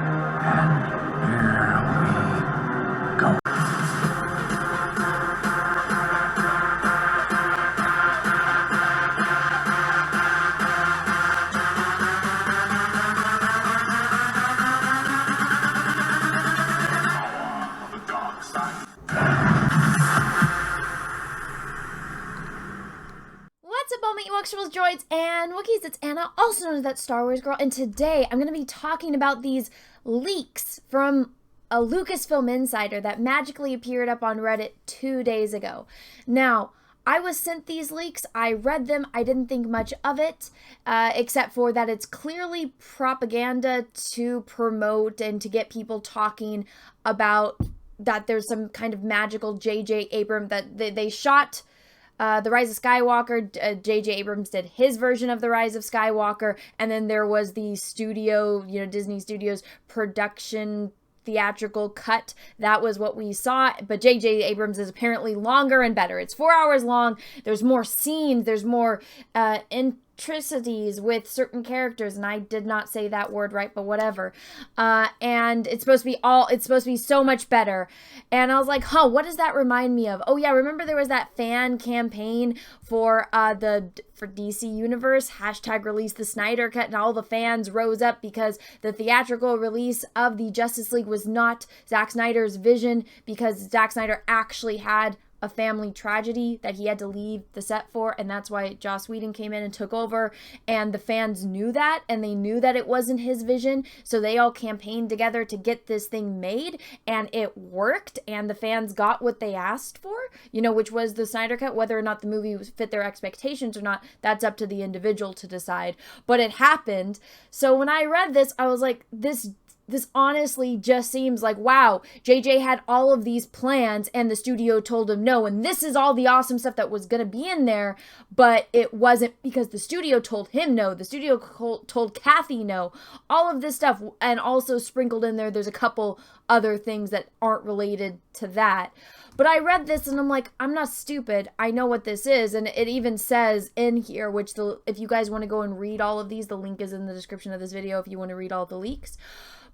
And here we go. The dark side. What's up, all my Ewoks, droids, and Wookiees? It's Anna, also known as that Star Wars girl, and today I'm going to be talking about these leaks from a Lucasfilm insider that magically appeared up on Reddit 2 days ago. Now, I was sent these leaks, I read them, I didn't think much of it, except for that it's clearly propaganda to promote and to get people talking about that there's some kind of magical J.J. Abrams, that they shot The Rise of Skywalker. J.J. Abrams did his version of The Rise of Skywalker, and then there was the studio, Disney Studios production theatrical cut. That was what we saw, but J.J. Abrams is apparently longer and better. It's 4 hours long. There's more scenes. There's more intricacies with certain characters, and I did not say that word right, but whatever. And it's supposed to be so much better. And I was like, what does that remind me of? Oh yeah, remember there was that fan campaign for DC Universe, #release the Snyder Cut, and all the fans rose up because the theatrical release of the Justice League was not Zack Snyder's vision, because Zack Snyder actually had a family tragedy that he had to leave the set for, and that's why Joss Whedon came in and took over, and the fans knew that, and they knew that it wasn't his vision, so they all campaigned together to get this thing made, and it worked, and the fans got what they asked for, which was the Snyder Cut. Whether or not the movie fit their expectations or not, that's up to the individual to decide, but it happened. So when I read this, I was like, this honestly just seems like, wow, JJ had all of these plans and the studio told him no, and this is all the awesome stuff that was going to be in there, but it wasn't because the studio told him no. The studio told Kathy no. All of this stuff, and also sprinkled in there's a couple other things that aren't related to that. But I read this and I'm like, I'm not stupid. I know what this is. And it even says in here, if you guys want to go and read all of these, the link is in the description of this video if you want to read all the leaks.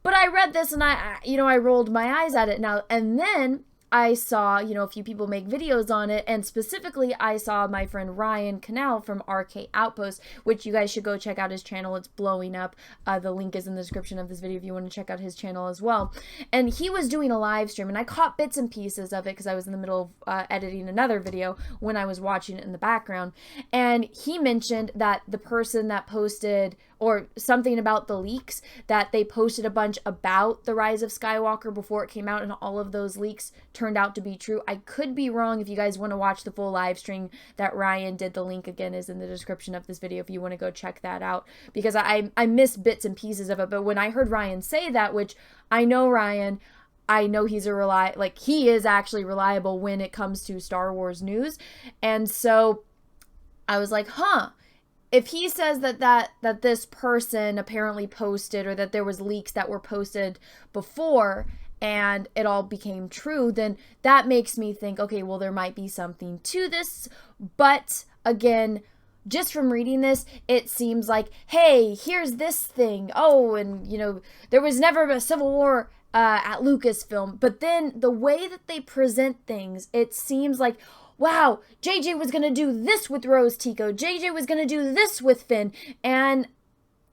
But I read this and I rolled my eyes at it now. And then I saw, a few people make videos on it. And specifically, I saw my friend Ryan Cannell from RK Outpost, which you guys should go check out his channel. It's blowing up. The link is in the description of this video if you want to check out his channel as well. And he was doing a live stream, and I caught bits and pieces of it because I was in the middle of editing another video when I was watching it in the background. And he mentioned that the person that posted, or something about the leaks, that they posted a bunch about The Rise of Skywalker before it came out, and all of those leaks turned out to be true. I could be wrong. If you guys want to watch the full live stream that Ryan did, the link again is in the description of this video if you want to go check that out, because I missed bits and pieces of it. But when I heard Ryan say that, which I know Ryan, I know he's he is actually reliable when it comes to Star Wars news. And so I was like, if he says that this person apparently posted, or that there was leaks that were posted before and it all became true, then that makes me think, okay, well, there might be something to this. But again, just from reading this, it seems like, hey, here's this thing. Oh, and there was never a civil war at Lucasfilm. But then the way that they present things, it seems like, wow, JJ was going to do this with Rose Tico. JJ was going to do this with Finn. And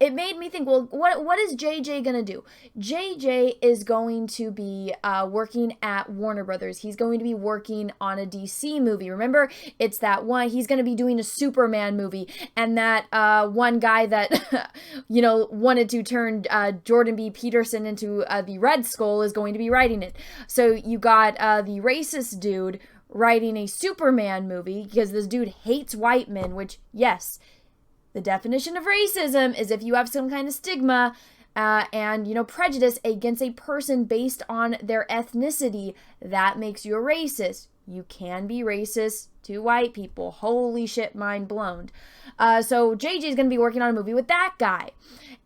it made me think, well, what is JJ going to do? JJ is going to be working at Warner Brothers. He's going to be working on a DC movie. Remember, it's that one, he's going to be doing a Superman movie. And that one guy that, wanted to turn Jordan B. Peterson into the Red Skull is going to be writing it. So you got the racist dude writing a Superman movie because this dude hates white men, which, yes, the definition of racism is if you have some kind of stigma and prejudice against a person based on their ethnicity, that makes you a racist. You can be racist to white people. Holy shit, mind blown. So JJ is going to be working on a movie with that guy.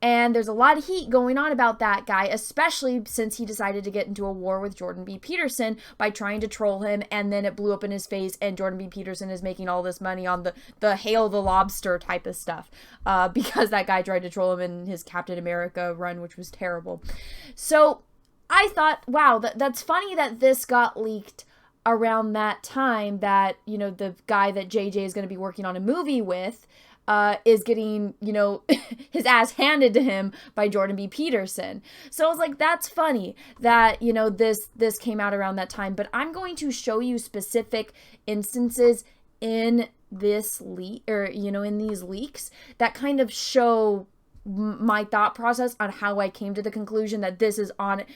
And there's a lot of heat going on about that guy, especially since he decided to get into a war with Jordan B. Peterson by trying to troll him, and then it blew up in his face, and Jordan B. Peterson is making all this money on the Hail the Lobster type of stuff, because that guy tried to troll him in his Captain America run, which was terrible. So I thought, wow, that's funny that this got leaked around that time, that, you know, the guy that JJ is going to be working on a movie with is getting, you know, his ass handed to him by Jordan B. Peterson. So I was like, that's funny that, you know, this came out around that time. But I'm going to show you specific instances in this leak, or, you know, in these leaks that kind of show my thought process on how I came to the conclusion that this is on it.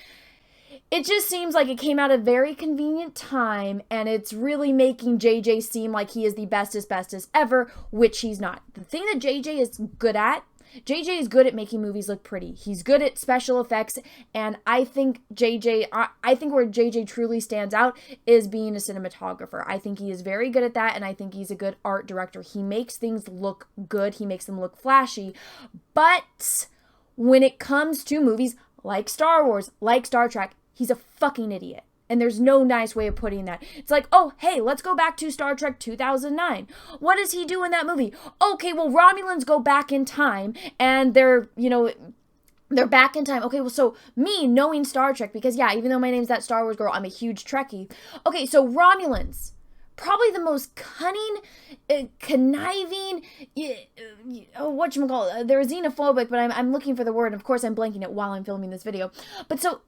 It just seems like it came at a very convenient time, and it's really making JJ seem like he is the bestest ever, which he's not. The thing that JJ is good at, JJ is good at making movies look pretty. He's good at special effects, and I think I think where JJ truly stands out is being a cinematographer. I think he is very good at that, and I think he's a good art director. He makes things look good. He makes them look flashy, but when it comes to movies like Star Wars, like Star Trek, he's a fucking idiot. And there's no nice way of putting that. It's like, oh, hey, let's go back to Star Trek 2009. What does he do in that movie? Okay, well, Romulans go back in time, and they're, you know, they're back in time. Okay, well, so me knowing Star Trek, because yeah, even though my name's that Star Wars girl, I'm a huge Trekkie. Okay, so Romulans, probably the most cunning, conniving, whatchamacallit, they're xenophobic, but I'm looking for the word. Of course, I'm blanking it while I'm filming this video. But so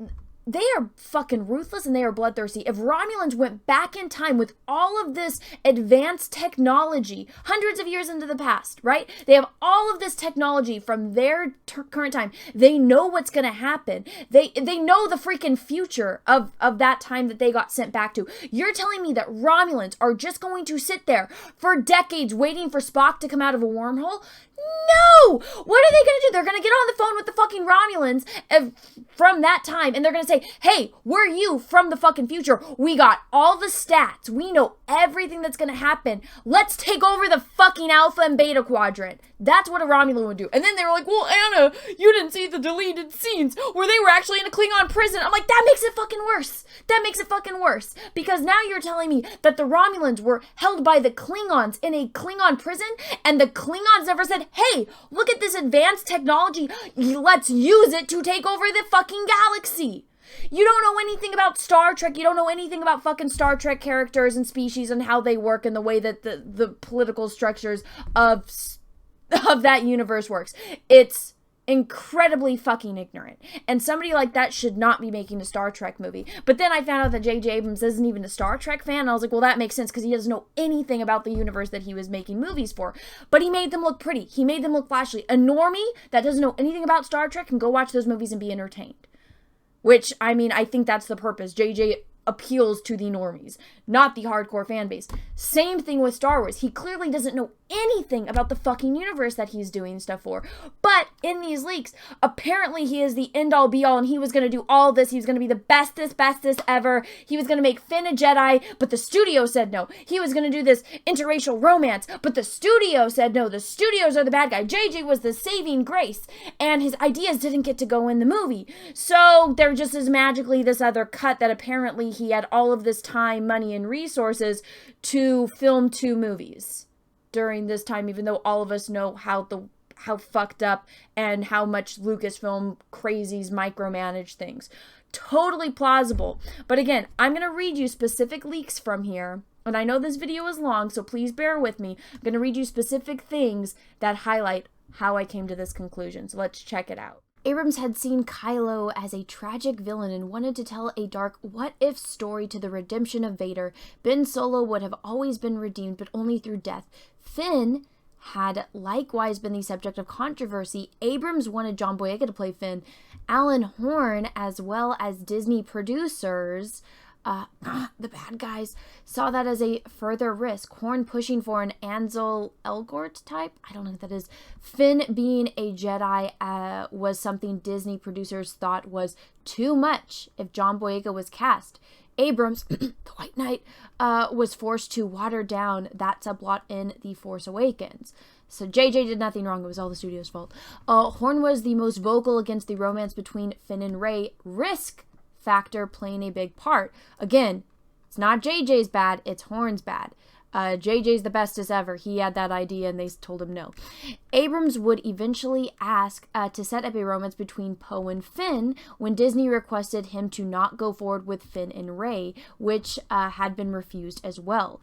they are fucking ruthless, and they are bloodthirsty. If Romulans went back in time with all of this advanced technology, hundreds of years into the past, right? They have all of this technology from their current time. They know what's going to happen. They know the freaking future of that time that they got sent back to. You're telling me that Romulans are just going to sit there for decades waiting for Spock to come out of a wormhole? No! What are they going to do? They're going to get on the phone with the fucking Romulans from that time, and they're going to say, hey, we're you from the fucking future. We got all the stats. We know everything that's going to happen. Let's take over the fucking Alpha and Beta Quadrant. That's what a Romulan would do. And then they were like, well, Anna, you didn't see the deleted scenes where they were actually in a Klingon prison. I'm like, that makes it fucking worse. That makes it fucking worse. Because now you're telling me that the Romulans were held by the Klingons in a Klingon prison, and the Klingons never said, hey, look at this advanced technology. Let's use it to take over the fucking galaxy. You don't know anything about Star Trek. You don't know anything about fucking Star Trek characters and species and how they work and the way that the political structures of that universe works. It's incredibly fucking ignorant. And somebody like that should not be making a Star Trek movie. But then I found out that J.J. Abrams isn't even a Star Trek fan. And I was like, well, that makes sense because he doesn't know anything about the universe that he was making movies for. But he made them look pretty. He made them look flashy. A normie that doesn't know anything about Star Trek can go watch those movies and be entertained. Which, I mean, I think that's the purpose. JJ appeals to the normies, not the hardcore fan base. Same thing with Star Wars. He clearly doesn't know anything about the fucking universe that he's doing stuff for. But in these leaks, apparently he is the end-all be-all, and he was going to do all this. He was going to be the bestest ever. He was going to make Finn a Jedi, but the studio said no. He was going to do this interracial romance, but the studio said no. The studios are the bad guy. JJ was the saving grace, and his ideas didn't get to go in the movie. So there just is magically this other cut that apparently he had all of this time, money, and resources to film 2 movies during this time, even though all of us know how fucked up and how much Lucasfilm crazies micromanage things. Totally plausible. But again, I'm going to read you specific leaks from here. And I know this video is long, so please bear with me. I'm going to read you specific things that highlight how I came to this conclusion. So let's check it out. Abrams had seen Kylo as a tragic villain and wanted to tell a dark what-if story to the redemption of Vader. Ben Solo would have always been redeemed, but only through death. Finn had likewise been the subject of controversy. Abrams wanted John Boyega to play Finn. Alan Horn, as well as Disney producers, The bad guys saw that as a further risk. Horn pushing for an Ansel Elgort type. I don't know what that is. Finn being a Jedi was something Disney producers thought was too much if John Boyega was cast. Abrams, the White Knight, was forced to water down that subplot in The Force Awakens. So JJ did nothing wrong. It was all the studio's fault. Horn was the most vocal against the romance between Finn and Rey. Risk factor playing a big part. Again, it's not JJ's bad. It's Horn's bad. JJ's the bestest ever. He had that idea and they told him no. Abrams would eventually ask to set up a romance between Poe and Finn when Disney requested him to not go forward with Finn and Rey, which had been refused as well.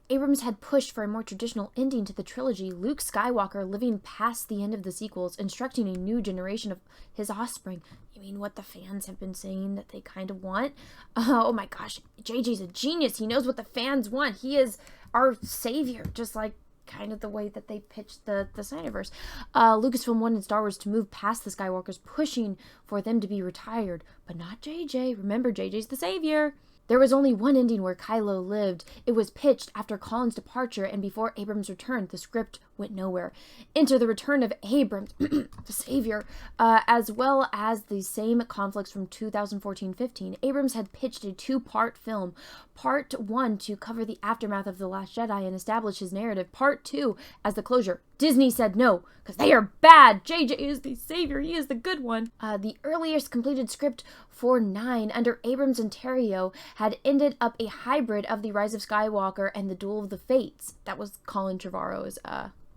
Abrams had pushed for a more traditional ending to the trilogy, Luke Skywalker living past the end of the sequels, instructing a new generation of his offspring. You mean what the fans have been saying that they kind of want? Oh my gosh, JJ's a genius. He knows what the fans want. He is our savior, just like kind of the way that they pitched the Snyderverse. Lucasfilm wanted Star Wars to move past the Skywalkers, pushing for them to be retired, but not JJ. Remember, JJ's the savior. There was only one ending where Kylo lived. It was pitched after Colin's departure and before Abrams' return. The script went nowhere. Enter the return of Abrams, the savior, as well as the same conflicts from 2014-15. Abrams had pitched a two-part film. Part 1 to cover the aftermath of The Last Jedi and establish his narrative. Part 2 as the closure. Disney said no, because they are bad. JJ is the savior. He is the good one. The earliest completed script for 9 under Abrams and Terrio had ended up a hybrid of The Rise of Skywalker and The Duel of the Fates. That was Colin Trevorrow's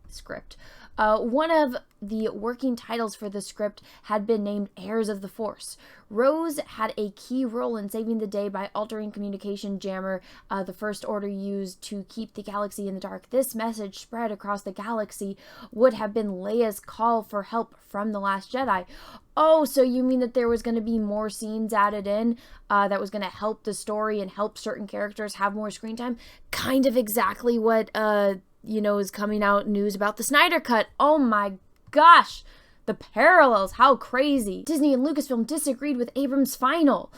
script. One of the working titles for the script had been named Heirs of the Force. Rose had a key role in saving the day by altering communication jammer the First Order used to keep the galaxy in the dark. This message spread across the galaxy would have been Leia's call for help from The Last Jedi. Oh, so you mean that there was going to be more scenes added in that was going to help the story and help certain characters have more screen time? Kind of exactly what is coming out news about the Snyder Cut. Oh my gosh, the parallels, how crazy. Disney and Lucasfilm disagreed with Abrams' final,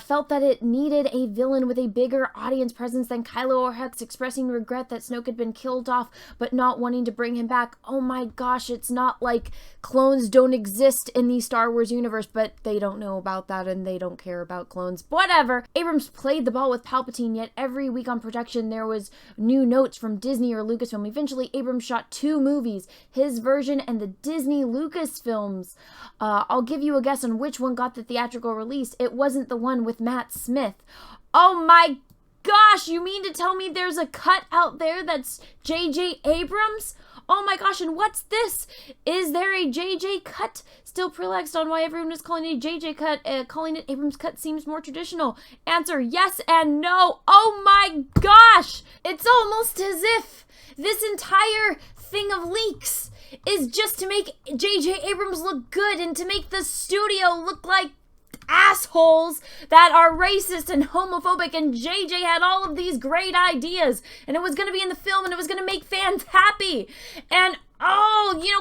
felt that it needed a villain with a bigger audience presence than Kylo or Hux, expressing regret that Snoke had been killed off, but not wanting to bring him back. Oh my gosh, it's not like clones don't exist in the Star Wars universe, but they don't know about that and they don't care about clones. Whatever. Abrams played the ball with Palpatine, yet every week on production there was new notes from Disney or Lucasfilm. Eventually, Abrams shot 2 movies, his version and the Disney Lucasfilms. I'll give you a guess on which one got the theatrical release. It wasn't the one with Matt Smith. Oh my gosh, you mean to tell me there's a cut out there that's J.J. Abrams? Oh my gosh, and what's this? Is there a JJ cut? Still perplexed on why everyone is calling it a JJ cut. Calling it Abrams cut seems more traditional. Answer, yes and no. Oh my gosh! It's almost as if this entire thing of leaks is just to make J.J. Abrams look good and to make the studio look like assholes that are racist and homophobic, and JJ had all of these great ideas and it was going to be in the film and it was going to make fans happy, and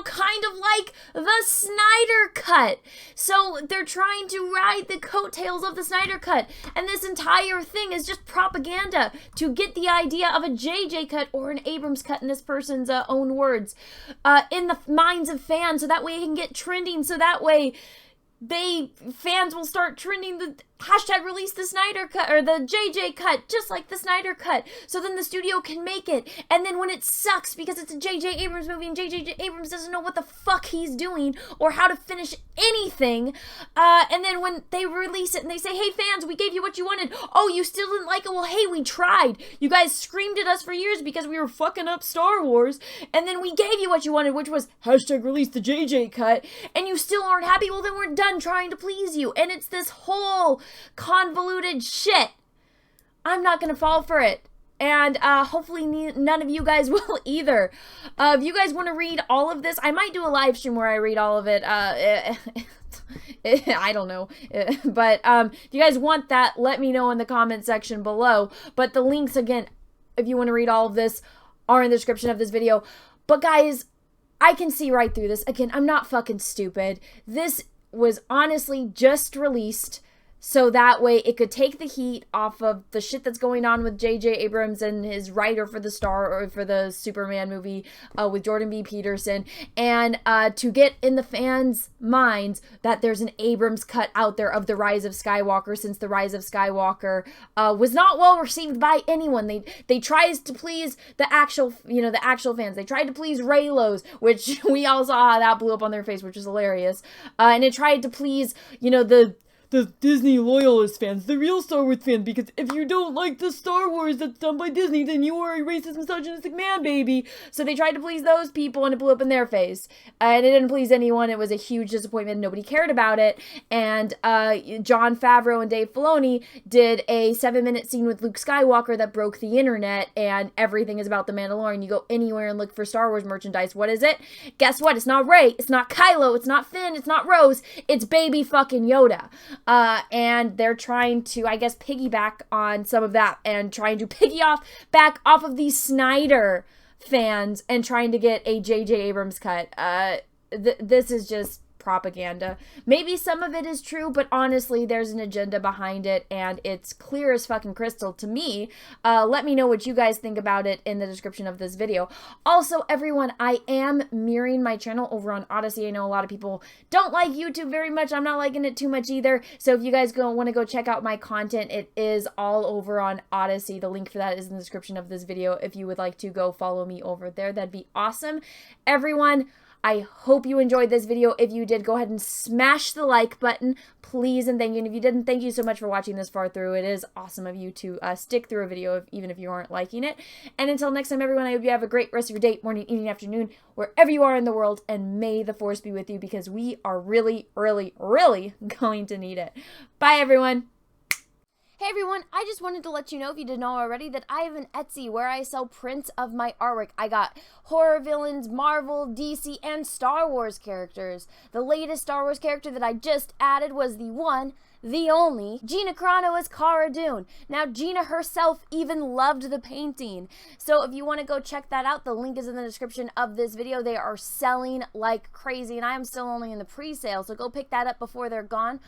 kind of like the Snyder Cut. So they're trying to ride the coattails of the Snyder Cut, and this entire thing is just propaganda to get the idea of a JJ cut or an Abrams cut, in this person's own words, in the minds of fans, so that way it can get trending, so that way fans will start trending the hashtag release the Snyder Cut or the JJ cut, just like the Snyder Cut, so then the studio can make it. And then when it sucks because it's a JJ Abrams movie and JJ Abrams doesn't know what the fuck he's doing or how to finish anything, and then when they release it and they say, hey fans, we gave you what you wanted, oh, you still didn't like it, well hey, we tried, you guys screamed at us for years because we were fucking up Star Wars, and then we gave you what you wanted, which was hashtag release the JJ cut, and you still aren't happy, well then we're done trying to please you. And it's this whole convoluted shit. I'm not gonna fall for it, and hopefully none of you guys will either. If you guys want to read all of this, I might do a live stream where I read all of it. I don't know, but if you guys want that, let me know in the comment section below. But the links, again, if you want to read all of this, are in the description of this video. But guys, I can see right through this. Again, I'm not fucking stupid. This was honestly just released. so that way it could take the heat off of the shit that's going on with J.J. Abrams and his writer for the Superman movie with Jordan B. Peterson, and to get in the fans' minds that there's an Abrams cut out there of The Rise of Skywalker, since The Rise of Skywalker was not well received by anyone. They tried to please the actual fans. They tried to please Raylos, which we all saw how that blew up on their face, which is hilarious. And it tried to please, the Disney loyalist fans, the real Star Wars fans, because if you don't like the Star Wars that's done by Disney, then you are a racist, misogynistic man, baby. So they tried to please those people, and it blew up in their face. And it didn't please anyone. It was a huge disappointment. Nobody cared about it. And Jon Favreau and Dave Filoni did a 7-minute scene with Luke Skywalker that broke the internet, and everything is about the Mandalorian. You go anywhere and look for Star Wars merchandise. What is it? Guess what? It's not Rey. It's not Kylo. It's not Finn. It's not Rose. It's baby fucking Yoda. And they're trying to, I guess, piggyback on some of that, and trying to back off of these Snyder fans, and trying to get a J.J. Abrams cut. This is just propaganda. Maybe some of it is true, but honestly, there's an agenda behind it, and it's clear as fucking crystal to me. Let me know what you guys think about it in the description of this video. Also, everyone, I am mirroring my channel over on Odyssey. I know a lot of people don't like YouTube very much. I'm not liking it too much either. So if you guys want to go check out my content, it is all over on Odyssey. The link for that is in the description of this video. If you would like to go follow me over there, that'd be awesome. Everyone, I hope you enjoyed this video. If you did, go ahead and smash the like button, please, and thank you. And if you didn't, thank you so much for watching this far through. It is awesome of you to stick through a video, even if you aren't liking it. And until next time, everyone, I hope you have a great rest of your day, morning, evening, afternoon, wherever you are in the world, and may the Force be with you, because we are really, really, really going to need it. Bye, everyone. Hey everyone, I just wanted to let you know, if you didn't know already, that I have an Etsy where I sell prints of my artwork. I got horror villains, Marvel, DC, and Star Wars characters. The latest Star Wars character that I just added was the one, the only, Gina Carano as Cara Dune. Now, Gina herself even loved the painting. So if you want to go check that out, the link is in the description of this video. They are selling like crazy, and I am still only in the pre-sale, so go pick that up before they're gone.